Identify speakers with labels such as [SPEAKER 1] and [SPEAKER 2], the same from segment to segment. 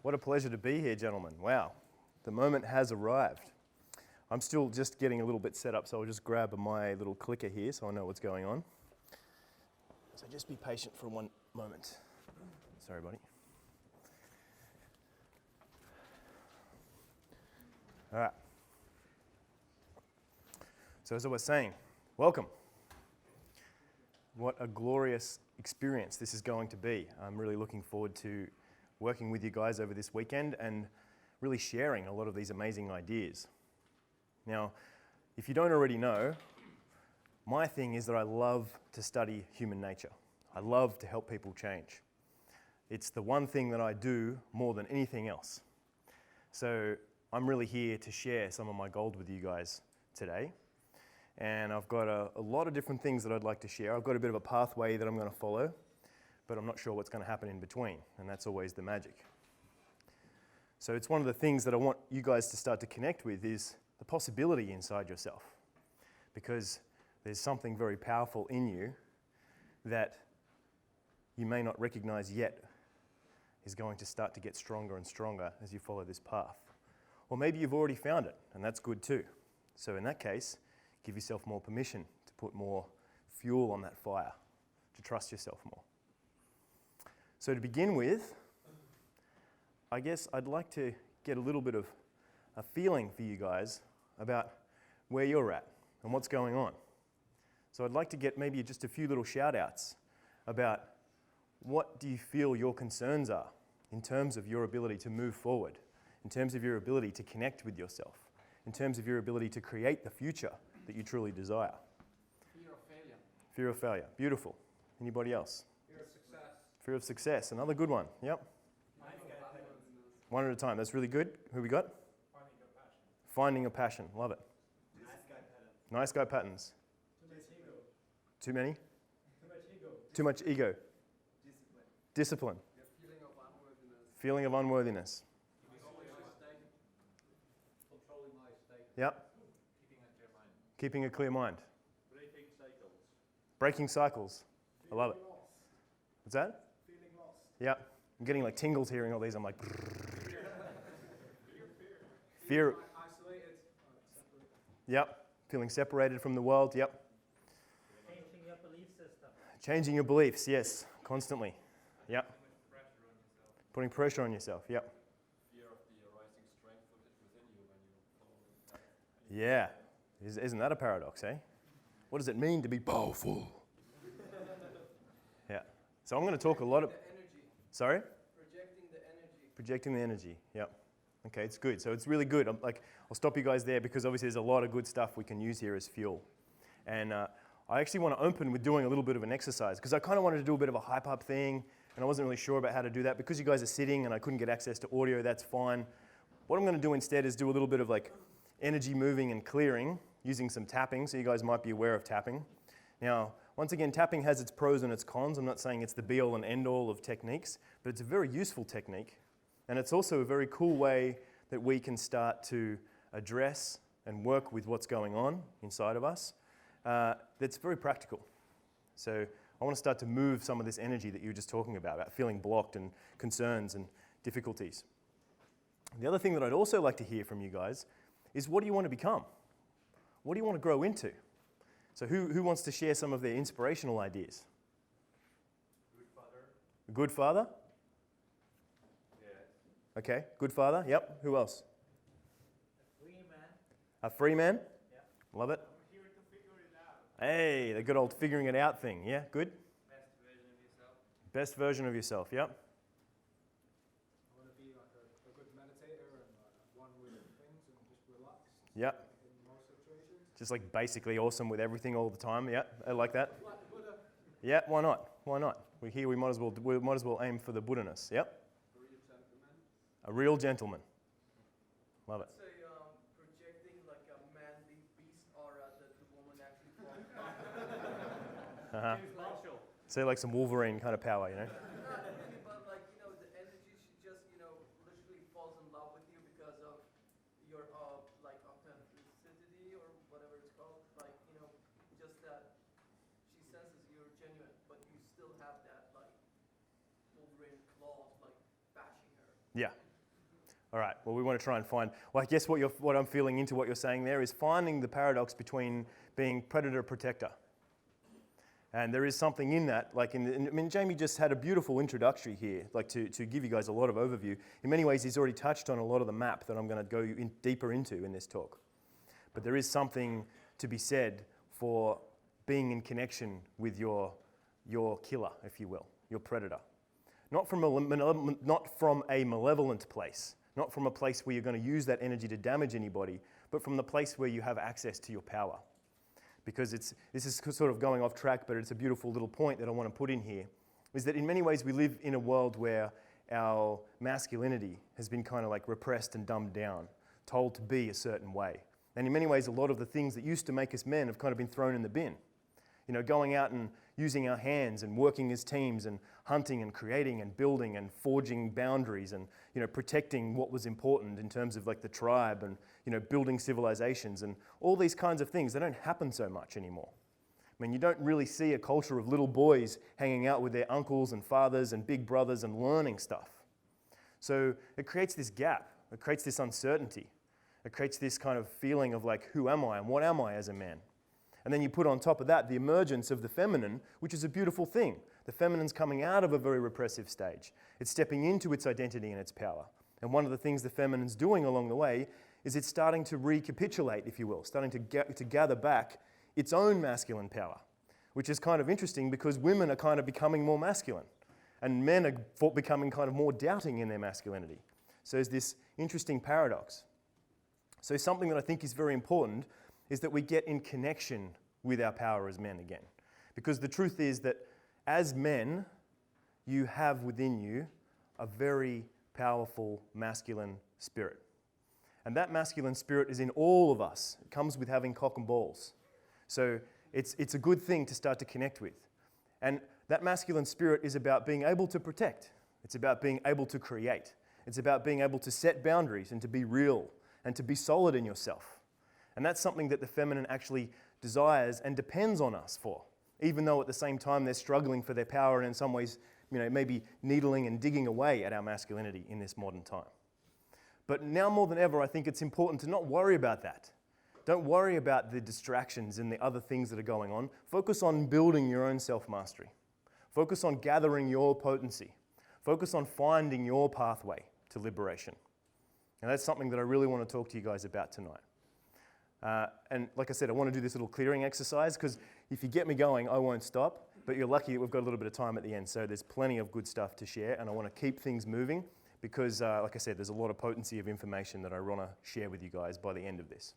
[SPEAKER 1] What a pleasure to be here, gentlemen. Wow, the moment has arrived. I'm still just getting a little bit set up, so I'll just grab my little clicker here so I know what's going on. So just be patient for one moment. Sorry, buddy. All right. So as I was saying, welcome. What a glorious experience this is going to be. I'm really looking forward to working with you guys over this weekend and really sharing a lot of these amazing ideas. Now, if you don't already know, my thing is that I love to study human nature. I love to help people change. It's the one thing that I do more than anything else. So I'm really here to share some of my gold with you guys today. And I've got a lot of different things that I'd like to share. I've got a bit of a pathway that I'm going to follow, but I'm not sure what's going to happen in between, and that's always the magic. So it's one of the things that I want you guys to start to connect with is the possibility inside yourself, because there's something very powerful in you that you may not recognize yet is going to start to get stronger and stronger as you follow this path. Or maybe you've already found it, and that's good too. So in that case, give yourself more permission to put more fuel on that fire, to trust yourself more. So to begin with, I guess I'd like to get a little bit of a feeling for you guys about where you're at and what's going on. So I'd like to get maybe just a few little shout outs about what do you feel your concerns are in terms of your ability to move forward, in terms of your ability to connect with yourself, in terms of your ability to create the future that you truly desire.
[SPEAKER 2] Fear of failure.
[SPEAKER 1] Fear of failure. Beautiful. Anybody else?
[SPEAKER 2] Fear of success.
[SPEAKER 1] Fear of success. Another good one. Yep. One at a time. That's really good. Who we got?
[SPEAKER 2] Finding your passion.
[SPEAKER 1] Finding a passion. Love it. Nice guy patterns.
[SPEAKER 2] Too much ego.
[SPEAKER 1] Too many?
[SPEAKER 2] Too much ego.
[SPEAKER 1] Too much ego.
[SPEAKER 2] Discipline.
[SPEAKER 1] Discipline.
[SPEAKER 2] Your feeling of unworthiness.
[SPEAKER 1] Feeling of unworthiness.
[SPEAKER 2] Controlling my state.
[SPEAKER 1] Yep.
[SPEAKER 2] Keeping a clear mind.
[SPEAKER 1] Keeping a clear mind.
[SPEAKER 2] Breaking cycles.
[SPEAKER 1] Breaking cycles. I love it. What's that?
[SPEAKER 2] Feeling lost.
[SPEAKER 1] Yep. I'm getting like tingles hearing all these. I'm like, fear.
[SPEAKER 2] Isolated. Separate.
[SPEAKER 1] Yep. Feeling separated from the world. Yep.
[SPEAKER 3] Changing your belief system.
[SPEAKER 1] Changing your beliefs. Yes. Constantly. Yep. Putting pressure on yourself. Yep.
[SPEAKER 2] Fear of the arising strength within you when you follow.
[SPEAKER 1] Yeah. Isn't that a paradox, eh? What does it mean to be powerful? Yeah. So I'm going to talk a lot of...
[SPEAKER 2] The energy.
[SPEAKER 1] Sorry?
[SPEAKER 2] Projecting the energy.
[SPEAKER 1] Projecting the energy. Yep. Okay, it's good. So it's really good. I'll stop you guys there because obviously there's a lot of good stuff we can use here as fuel. And I actually want to open with doing a little bit of an exercise because I kind of wanted to do a bit of a hype-up thing and I wasn't really sure about how to do that. Because you guys are sitting and I couldn't get access to audio, that's fine. What I'm going to do instead is do a little bit of like energy moving and clearing using some tapping, so you guys might be aware of tapping. Now, once again, tapping has its pros and its cons. I'm not saying it's the be-all and end-all of techniques, but it's a very useful technique. And it's also a very cool way that we can start to address and work with what's going on inside of us. That's very practical. So I want to start to move some of this energy that you were just talking about feeling blocked and concerns and difficulties. The other thing that I'd also like to hear from you guys is what do you want to become? What do you want to grow into? So who wants to share some of their inspirational ideas?
[SPEAKER 2] Good father.
[SPEAKER 1] A good father?
[SPEAKER 2] Yeah.
[SPEAKER 1] Okay, good father. Yep. Who else?
[SPEAKER 3] Free man.
[SPEAKER 1] A free man?
[SPEAKER 3] Yeah.
[SPEAKER 1] Love it.
[SPEAKER 2] I'm here to figure it out.
[SPEAKER 1] Hey, the good old figuring it out thing. Yeah, good.
[SPEAKER 2] Best version of yourself.
[SPEAKER 1] Best version of yourself. Yep.
[SPEAKER 2] I want to be like a good meditator and one with things and just relax.
[SPEAKER 1] Yep.
[SPEAKER 2] In most situations.
[SPEAKER 1] Just like basically awesome with everything all the time. Yeah, I like that.
[SPEAKER 2] Like the Buddha.
[SPEAKER 1] Yeah, why not? Why not? We're here. We might as well aim for the Buddha-ness. Yep.
[SPEAKER 2] A real gentleman.
[SPEAKER 1] A real gentleman. Love it.
[SPEAKER 4] Say projecting like a manly beast aura that the woman actually wants.
[SPEAKER 1] Uh-huh.
[SPEAKER 2] James Marshall.
[SPEAKER 1] So like some Wolverine kind of power, you know?
[SPEAKER 4] Not really, but like, the energy, she just, literally falls in love with you because of your, like, authenticity or whatever it's called. Like, just that she senses you're genuine, but you still have that, like, Wolverine claws, like, bashing her.
[SPEAKER 1] Yeah. All right, well, we want to try and find, well, I guess what I'm feeling into what you're saying there is finding the paradox between being predator-protector. And there is something in that, like I mean, Jamie just had a beautiful introductory here, like to give you guys a lot of overview. In many ways, he's already touched on a lot of the map that I'm going to go deeper into in this talk. But there is something to be said for being in connection with your killer, if you will, your predator. Not from a malevolent place, not from a place where you're going to use that energy to damage anybody, but from the place where you have access to your power. Because this is sort of going off track, but it's a beautiful little point that I want to put in here, is that in many ways we live in a world where our masculinity has been kind of like repressed and dumbed down, told to be a certain way. And in many ways, a lot of the things that used to make us men have kind of been thrown in the bin. You know, going out and using our hands and working as teams and hunting and creating and building and forging boundaries and, you know, protecting what was important in terms of like the tribe and, you know, building civilizations and all these kinds of things. They don't happen so much anymore. I mean, you don't really see a culture of little boys hanging out with their uncles and fathers and big brothers and learning stuff. So it creates this gap. It creates this uncertainty. It creates this kind of feeling of like, who am I and what am I as a man? And then you put on top of that the emergence of the feminine, which is a beautiful thing. The feminine's coming out of a very repressive stage. It's stepping into its identity and its power. And one of the things the feminine's doing along the way is it's starting to recapitulate, if you will, starting to gather back its own masculine power, which is kind of interesting because women are kind of becoming more masculine and men are becoming kind of more doubting in their masculinity. So there's this interesting paradox. So something that I think is very important is that we get in connection with our power as men again. Because the truth is that as men, you have within you a very powerful masculine spirit. And that masculine spirit is in all of us. It comes with having cock and balls. So it's a good thing to start to connect with. And that masculine spirit is about being able to protect. It's about being able to create. It's about being able to set boundaries and to be real and to be solid in yourself. And that's something that the feminine actually desires and depends on us for, even though at the same time they're struggling for their power and in some ways, you know, maybe needling and digging away at our masculinity in this modern time. But now more than ever, I think it's important to not worry about that. Don't worry about the distractions and the other things that are going on. Focus on building your own self-mastery. Focus on gathering your potency. Focus on finding your pathway to liberation. And that's something that I really want to talk to you guys about tonight. And like I said, I want to do this little clearing exercise because if you get me going, I won't stop. But you're lucky that we've got a little bit of time at the end. So there's plenty of good stuff to share. And I want to keep things moving because, like I said, there's a lot of potency of information that I want to share with you guys by the end of this.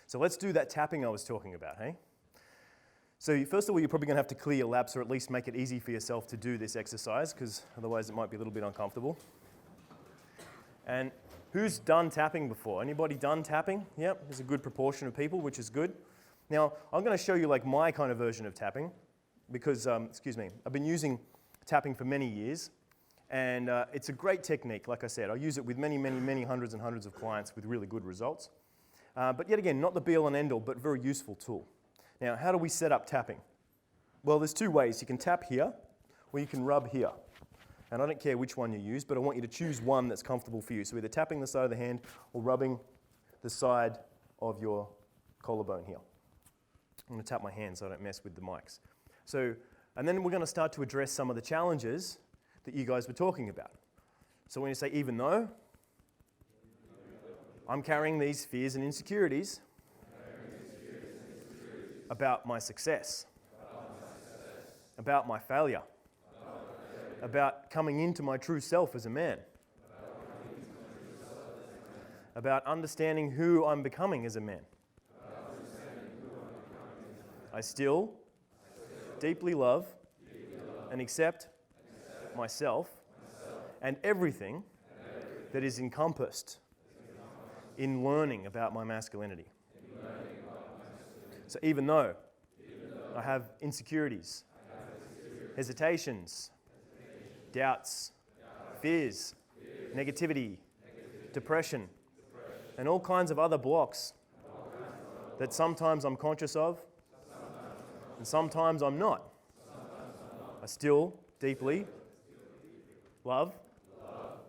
[SPEAKER 1] So let's do that tapping I was talking about, hey? So first of all, you're probably going to have to clear your laps or at least make it easy for yourself to do this exercise because otherwise it might be a little bit uncomfortable. And who's done tapping before? Anybody done tapping? Yep, there's a good proportion of people, which is good. Now, I'm going to show you like my kind of version of tapping because, I've been using tapping for many years and it's a great technique, like I said. I use it with many hundreds and hundreds of clients with really good results. But yet again, not the be-all and end-all, but very useful tool. Now, how do we set up tapping? Well, there's two ways. You can tap here or you can rub here. And I don't care which one you use, but I want you to choose one that's comfortable for you. So either tapping the side of the hand or rubbing the side of your collarbone here. I'm going to tap my hand so I don't mess with the mics. So, and then we're going to start to address some of the challenges that you guys were talking about. So when you say even though, I'm carrying these fears and insecurities about my success, about my failure, about coming into my true self as a man, about understanding who I'm becoming as a man. I still deeply love and accept myself and everything that is encompassed in learning about my masculinity. So even though I have insecurities, hesitations, doubts, fears, negativity, depression, and all kinds of other blocks that sometimes I'm conscious of and sometimes I'm not, I still deeply love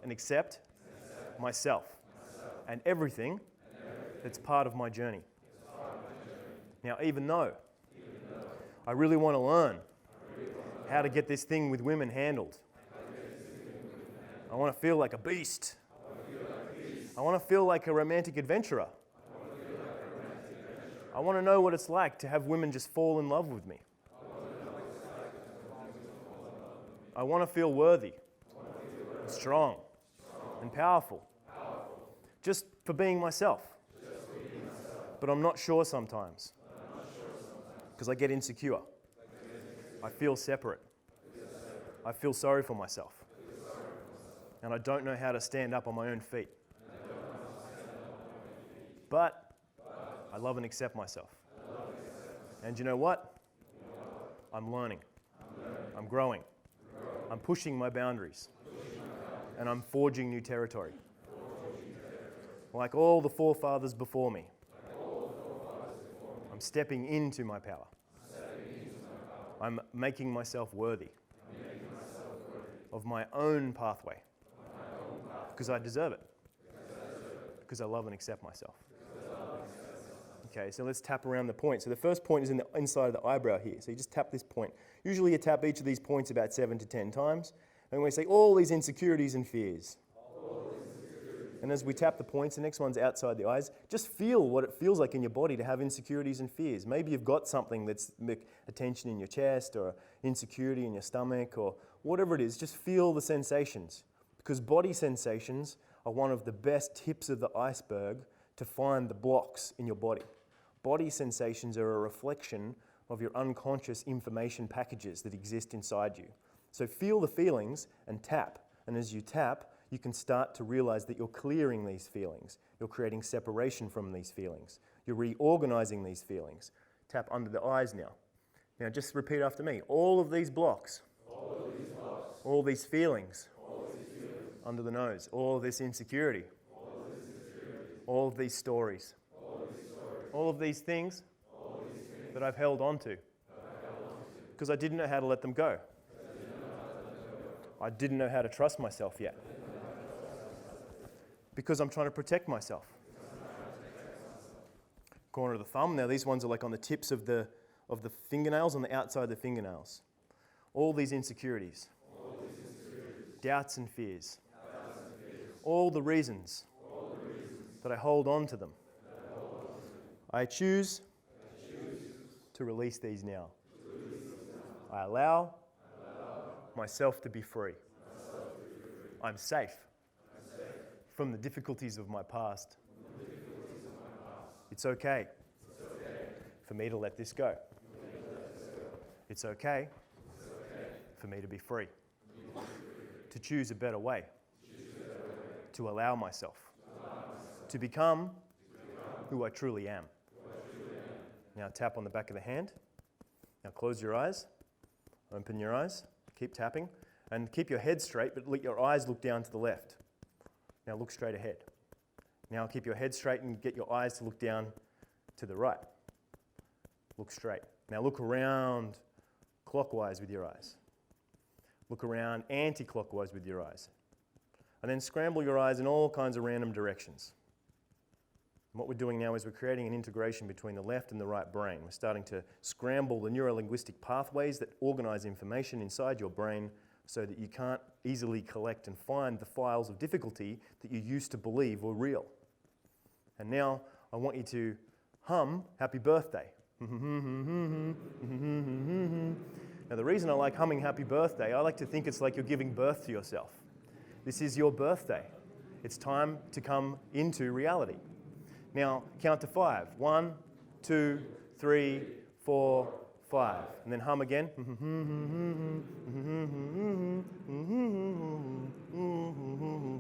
[SPEAKER 1] and accept myself, and everything that's part of my journey. Now, even though I really want to learn how to get this thing with women handled, I want to feel like a beast. I want to feel like a romantic adventurer. I want to know what it's like to have women just fall in love with me. I want to feel worthy, strong, and powerful, just for being myself. But I'm not sure sometimes, because I get insecure. I feel separate. I feel sorry for myself. And I don't know how to stand up on my own feet. But I love and accept myself. And you know what? I'm learning. I'm growing. I'm pushing my boundaries. And I'm forging new territory. Like all the forefathers before me. I'm stepping into my power. I'm making myself worthy of my own pathway. Because I deserve it. Because I love and accept myself. Okay, so let's tap around the point. So the first point is in the inside of the eyebrow here. So you just tap this point. Usually you tap each of these points about 7 to 10 times. And we say all these insecurities and fears. And as we tap the points, the next one's outside the eyes. Just feel what it feels like in your body to have insecurities and fears. Maybe you've got something that's a tension in your chest or insecurity in your stomach or whatever it is. Just feel the sensations. Because body sensations are one of the best tips of the iceberg to find the blocks in your body. Body sensations are a reflection of your unconscious information packages that exist inside you. So feel the feelings and tap. And as you tap, you can start to realize that you're clearing these feelings. You're creating separation from these feelings. You're reorganizing these feelings. Tap under the eyes now. Now just repeat after me. All of these blocks. All these feelings. Under the nose. All of this insecurity. All of these stories. All of these things that I've held on to. Because I didn't know how to let them go. I didn't know how to trust myself yet. Because I'm trying to protect myself. Corner of the thumb. Now these ones are like on the tips of the fingernails, on the outside of the fingernails. All these insecurities. Doubts and fears. All the reasons that I hold on to them. I choose to release these now. I allow myself to be free. I'm safe from the difficulties of my past. It's okay for me to let this go. It's okay for me to be free. To choose a better way. To allow myself to become who I truly am. Now tap on the back of the hand. Now close your eyes. Open your eyes. Keep tapping. And keep your head straight, but let your eyes look down to the left. Now look straight ahead. Now keep your head straight and get your eyes to look down to the right. Look straight. Now look around clockwise with your eyes. Look around anti-clockwise with your eyes. And then scramble your eyes in all kinds of random directions. And what we're doing now is we're creating an integration between the left and the right brain. We're starting to scramble the neuro-linguistic pathways that organize information inside your brain so that you can't easily collect and find the files of difficulty that you used to believe were real. And now I want you to hum Happy Birthday. Now the reason I like humming Happy Birthday, I like to think it's like you're giving birth to yourself. This is your birthday. It's time to come into reality. Now, count to 5. 1, 2, 3, 4, 5. And then hum again.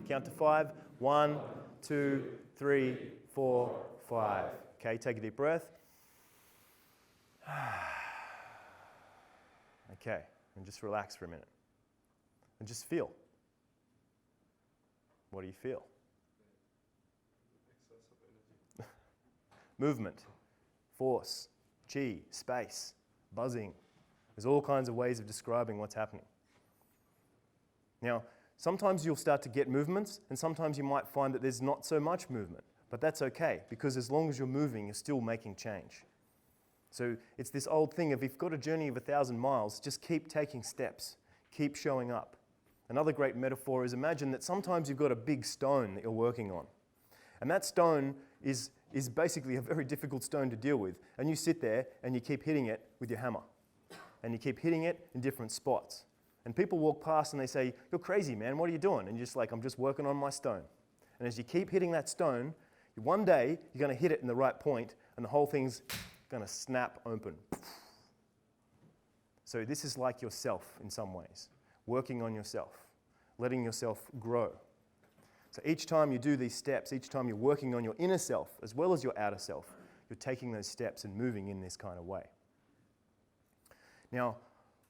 [SPEAKER 1] Count to 5. 1, 2, 3, 4, 5. Okay, take a deep breath. Okay, and just relax for a minute. And just feel. What do you feel? Movement, force, chi, space, buzzing. There's all kinds of ways of describing what's happening. Now, Sometimes you'll start to get movements, and sometimes you might find that there's not so much movement. But that's okay, because as long as you're moving, you're still making change. So it's this old thing of if you've got a journey of 1,000 miles, just keep taking steps, keep showing up. Another great metaphor is imagine that sometimes you've got a big stone that you're working on. And that stone is basically a very difficult stone to deal with. And you sit there and you keep hitting it with your hammer. And you keep hitting it in different spots. And people walk past and they say, "You're crazy, man, what are you doing?" And you're just like, "I'm just working on my stone." And as you keep hitting that stone, one day you're going to hit it in the right point and the whole thing's going to snap open. So this is like yourself in some ways, working on yourself, letting yourself grow. So each time you do these steps, each time you're working on your inner self as well as your outer self, you're taking those steps and moving in this kind of way. Now,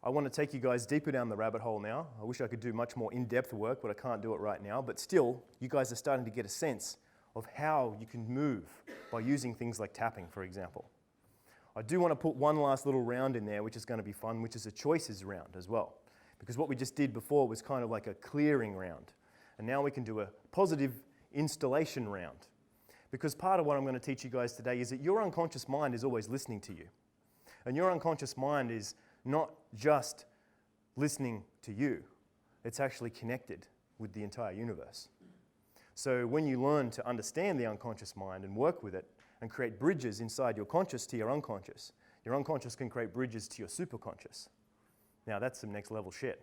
[SPEAKER 1] I want to take you guys deeper down the rabbit hole now. I wish I could do much more in-depth work, but I can't do it right now. But still, you guys are starting to get a sense of how you can move by using things like tapping, for example. I do want to put one last little round in there, which is going to be fun, which is a choices round as well. Because what we just did before was kind of like a clearing round. And now we can do a positive installation round. Because part of what I'm going to teach you guys today is that your unconscious mind is always listening to you. And your unconscious mind is not just listening to you, it's actually connected with the entire universe. So when you learn to understand the unconscious mind and work with it and create bridges inside your conscious to your unconscious can create bridges to your superconscious. Now that's some next level shit.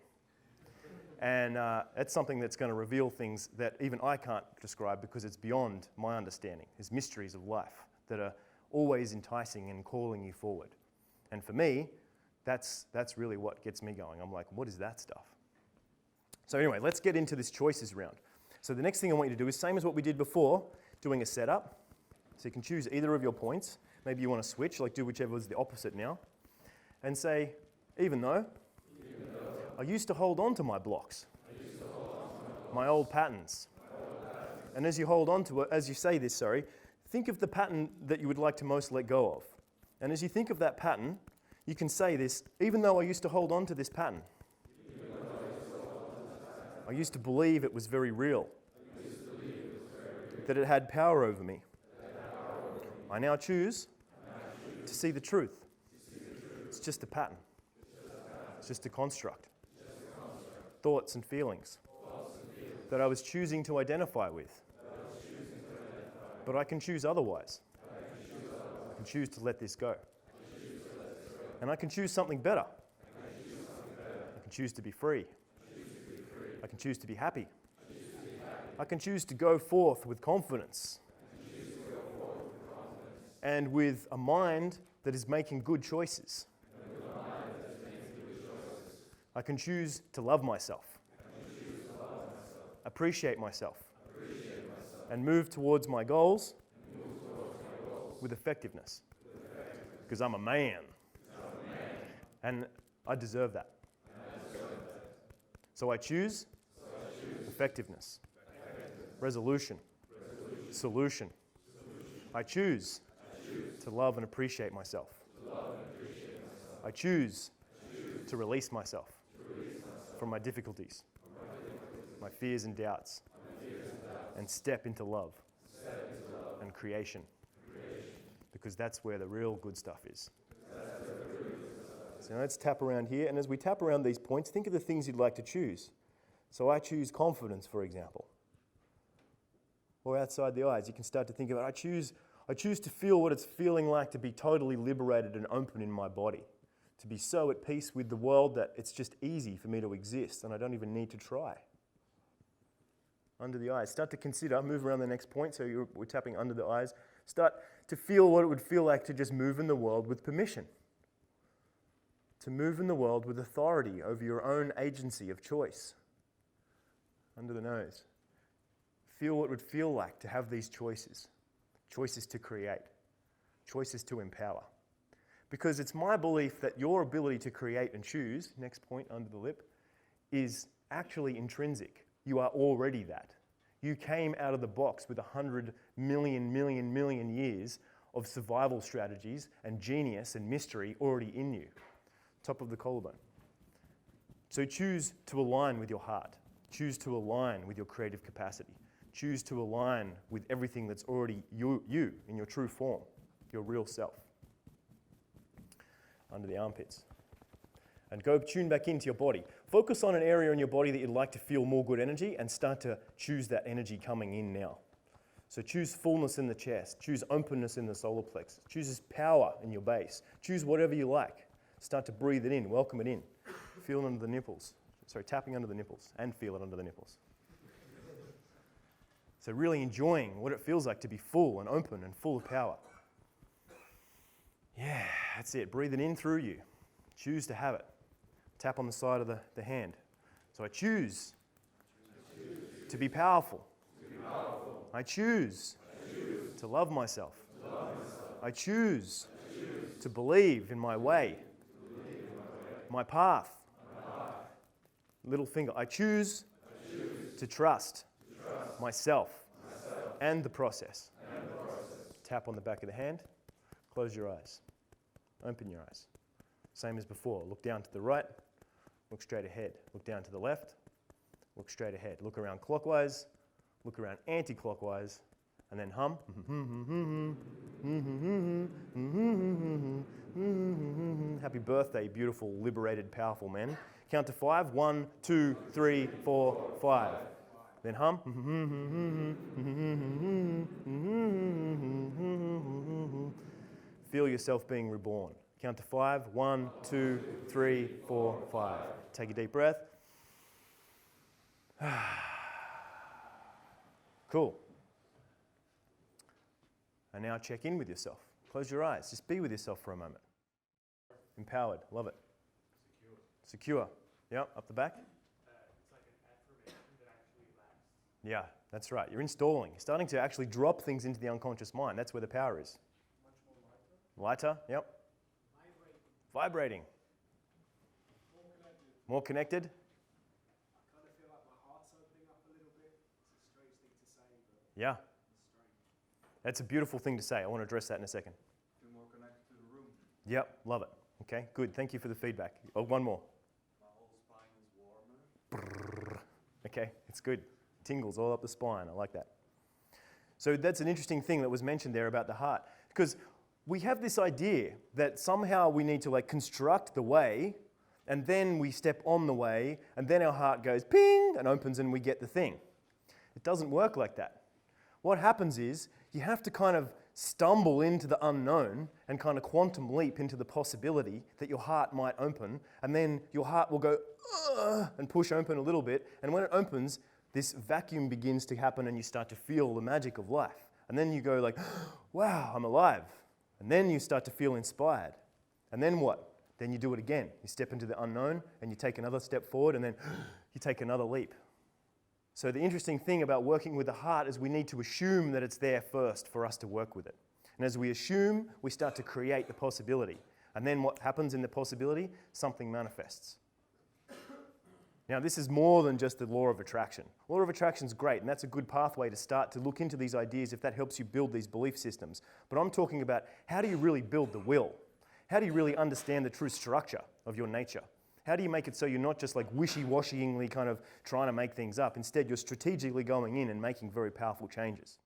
[SPEAKER 1] And that's something that's going to reveal things that even I can't describe because it's beyond my understanding. There's mysteries of life that are always enticing and calling you forward. And for me, that's really what gets me going. I'm like, what is that stuff? So anyway, let's get into this choices round. So the next thing I want you to do is same as what we did before, doing a setup. So you can choose either of your points. Maybe you want to switch, like do whichever is the opposite now. And say, even though I used to hold on to my blocks, my old patterns. And as you hold on to it, as you say this, think of the pattern that you would like to most let go of. And as you think of that pattern, you can say this, even though I used to hold on to this pattern. I used to believe it was very real. That it had power over me. I now choose to see the truth. It's just a pattern. It's just a construct. Thoughts and feelings that I was choosing to identify with. But I can choose otherwise. I can choose to let this go. And I can choose something better. I can choose to be free. I can choose to be happy. I can choose to go forth with confidence. And with a mind that is making good choices. I can choose to love myself. Appreciate myself. And move towards my goals with effectiveness. Because I'm a man. And I deserve that. So I choose effectiveness, resolution, solution. I choose to love and appreciate myself. I choose to release myself from my difficulties, my fears and doubts, and step into love and creation. Because that's where the real good stuff is. So now let's tap around here, and as we tap around these points, think of the things you'd like to choose. So I choose confidence, for example. Or outside the eyes, you can start to think about, I choose to feel what it's feeling like to be totally liberated and open in my body. To be so at peace with the world that it's just easy for me to exist and I don't even need to try. Under the eyes. Start to consider, move around the next point, so we're tapping under the eyes. Start to feel what it would feel like to just move in the world with permission. To move in the world with authority over your own agency of choice. Under the nose. Feel what it would feel like to have these choices. Choices to create. Choices to empower. Because it's my belief that your ability to create and choose, next point under the lip, is actually intrinsic. You are already that. You came out of the box with 100 million years of survival strategies and genius and mystery already in you. Top of the collarbone. So choose to align with your heart. Choose to align with your creative capacity. Choose to align with everything that's already you in your true form, your real self. Under the armpits. And go tune back into your body. Focus on an area in your body that you'd like to feel more good energy and start to choose that energy coming in now. So choose fullness in the chest. Choose openness in the solar plexus. Choose power in your base. Choose whatever you like. Start to breathe it in, welcome it in. Feel it under the nipples. Sorry, tapping under the nipples and feel it under the nipples. So really enjoying what it feels like to be full and open and full of power. Yeah, that's it. Breathe it in through you. Choose to have it. Tap on the side of the hand. So I choose to be powerful. I choose to love myself. I choose to believe in my way, my path. Little finger. I choose to trust myself and the process. Tap on the back of the hand. Close your eyes. Open your eyes. Same as before. Look down to the right. Look straight ahead. Look down to the left. Look straight ahead. Look around clockwise. Look around anti-clockwise. And then hum. Happy birthday, beautiful, liberated, powerful men. Count to 5. 1, 2, 3, 4, 5. Then hum. Feel yourself being reborn. Count to 5. 1, 2, 3, 4, 5. Take a deep breath. Cool. And now check in with yourself. Close your eyes. Just be with yourself for a moment. Empowered. Love it. Secure. Yep. Up the back.
[SPEAKER 2] It's like an affirmation that actually lasts.
[SPEAKER 1] Yeah, that's right. You're installing. You're starting to actually drop things into the unconscious mind. That's where the power is.
[SPEAKER 2] Much more lighter.
[SPEAKER 1] Lighter. Yep. Vibrating. More connected.
[SPEAKER 2] I kind of feel like my heart's opening up a little bit. It's a strange thing to say, but
[SPEAKER 1] Yeah.
[SPEAKER 2] it's strange.
[SPEAKER 1] That's a beautiful thing to say. I want to address that in a second.
[SPEAKER 5] Feel more connected to the room.
[SPEAKER 1] Yep, love it. Okay, good. Thank you for the feedback. Oh, one more.
[SPEAKER 5] My whole spine is warmer.
[SPEAKER 1] Okay, it's good. Tingles all up the spine. I like that. So that's an interesting thing that was mentioned there about the heart. Because we have this idea that somehow we need to construct the way, and then we step on the way, and then our heart goes ping and opens and we get the thing. It doesn't work like that. What happens is you have to kind of stumble into the unknown and kind of quantum leap into the possibility that your heart might open, and then your heart will go and push open a little bit, and when it opens, this vacuum begins to happen and you start to feel the magic of life. And then you go like, wow, I'm alive. And then you start to feel inspired. And then what? Then you do it again. You step into the unknown and you take another step forward, and then you take another leap. So the interesting thing about working with the heart is we need to assume that it's there first for us to work with it. And as we assume, we start to create the possibility. And then what happens in the possibility? Something manifests. Now, this is more than just the law of attraction. Law of attraction is great, and that's a good pathway to start to look into these ideas if that helps you build these belief systems. But I'm talking about how do you really build the will? How do you really understand the true structure of your nature? How do you make it so you're not just wishy-washyingly kind of trying to make things up? Instead, you're strategically going in and making very powerful changes.